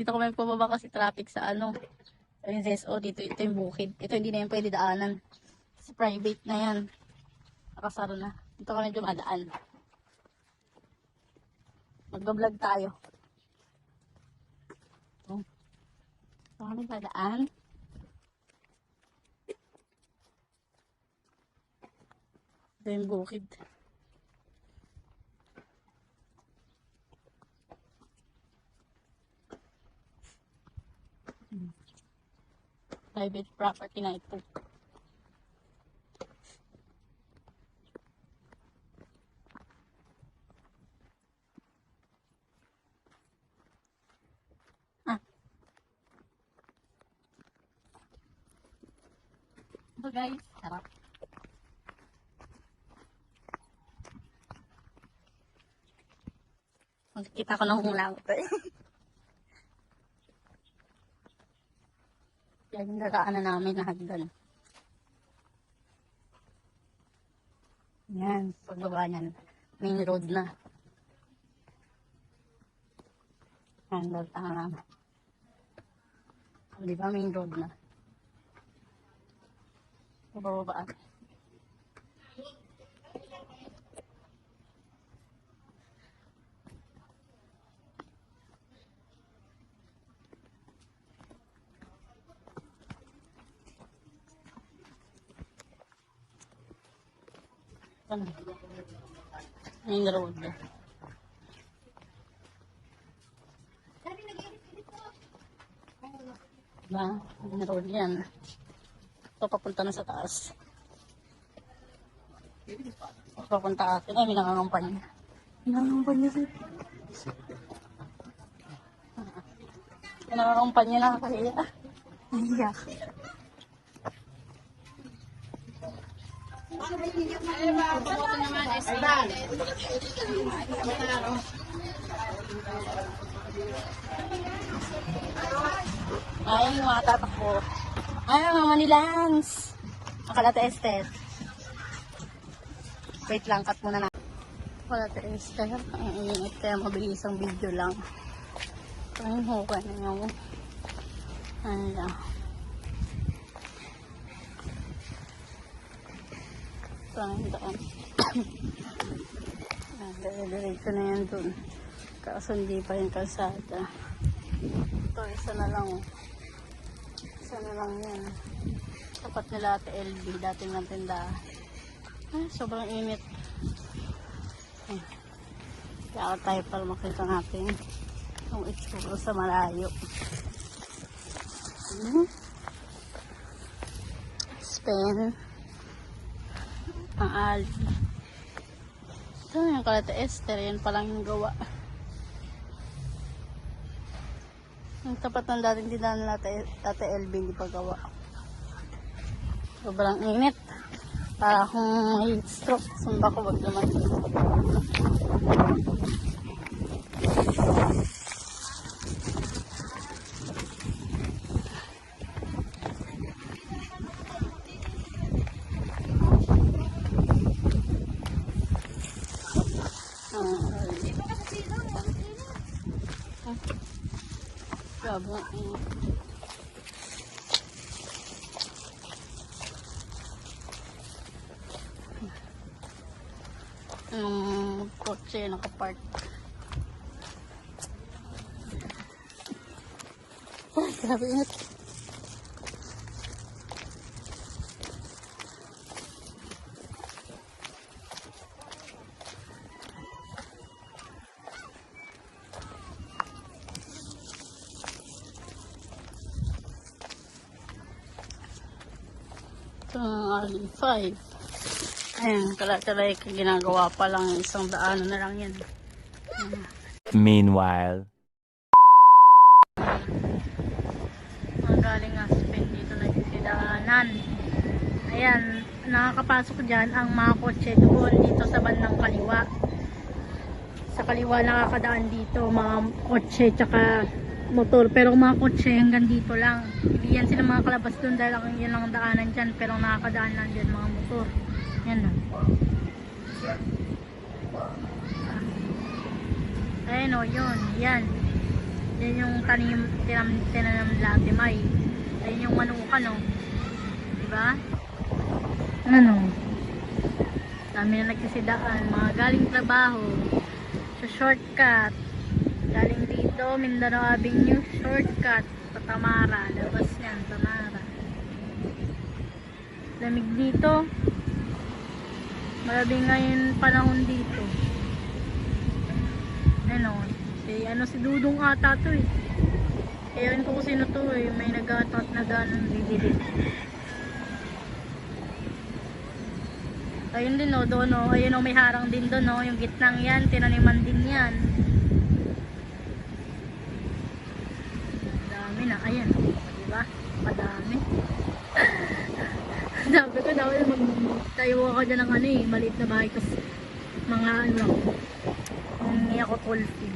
Dito kami pababa kasi traffic sa ano. Sa yung ZSO, dito ito yung bukid. Ito hindi na yung pwede daanan. Kasi private na yan. Nakasaro na. Dito kami dumadaan. Mag-vlog tayo. Dito kami dadaan. Ito yung bukid. Private property na ito. Ito guys, sarap. Magkita ko ng hula ko. Yan yung daraanan namin na hagdan. Yan, pagbaba niyan. Main road na. Yan, daraanan namin. Di ba main road na? Pababaan. Main road. Diba? Main road yan. Ito papunta na sa taas. Papunta atin. Ay, may nangangampanya. May nangangampanya siya. May nangangampanya na kaya. Iyak. Ay, yung mga tatakbo. Ay, mga Manilans. Makalata Esther. Wait lang, cut muna na. Makalata Esther. Ang init kaya mabilis ang video lang. Ang hukay na yung ano lang. Daan. Diretso na yan dun. Kaso hindi pa yung kalsada. Ito, isa na lang. Isa na lang yan. Tapat nila Ate LB, dating ng tindahan. Ay, sobrang init. Kaya tayo para makita natin yung itsura sa malayo. Spain. Ang ali. Ito yung Kalata Esther. Yan palang yung gawa. Yung tapat ng dating tindahan nila Ate LB hindi pa gawa. Sobrang init. Para akong may stroke. Sumba ko wag naman. Grabe. Kotse nakapark. Oh, grabe init. Ali 5. Ayan, kalataray ginagawa pa lang isang daan na lang yan. Meanwhile, galing nga Spain dito na yung daanan. Ayan, nakakapasok dyan ang mga kotse doon dito sa bandang kaliwa. Sa kaliwa nakakadaan dito mga kotse tsaka motor, pero mga kotse hanggang dito lang. Hindi yan sila mga kalabas doon dahil yan lang ang daanan dyan, pero nakakadaan lang dyan mga motor. Yan na. Ayun o, yun, yan. Yan yung tinanam latimay. Ayun yung manukan, no? Diba? Ano? Dami na nagsisidaan. Mga galing trabaho. Sa shortcut. Galing dito, Mindanao Avenue, shortcut. Sa Tamara. Labas yan, Tamara. Lamig dito. Marami ngayon panahon dito. Ano? Si Dudong ata to eh. Ewan ko kung sino to eh. May nagatot na gano'n bibili. Ayun din o, doon o. Ayun o, may harang din doon o. Yung gitnang yan, tinaniman din yan. Dami na. Ayan o. Diba? Madami. Sabi ko daw, magtayo ako dyan ng ano eh. Maliit na bahay. Tapos mga ano, hindi ako cold fee.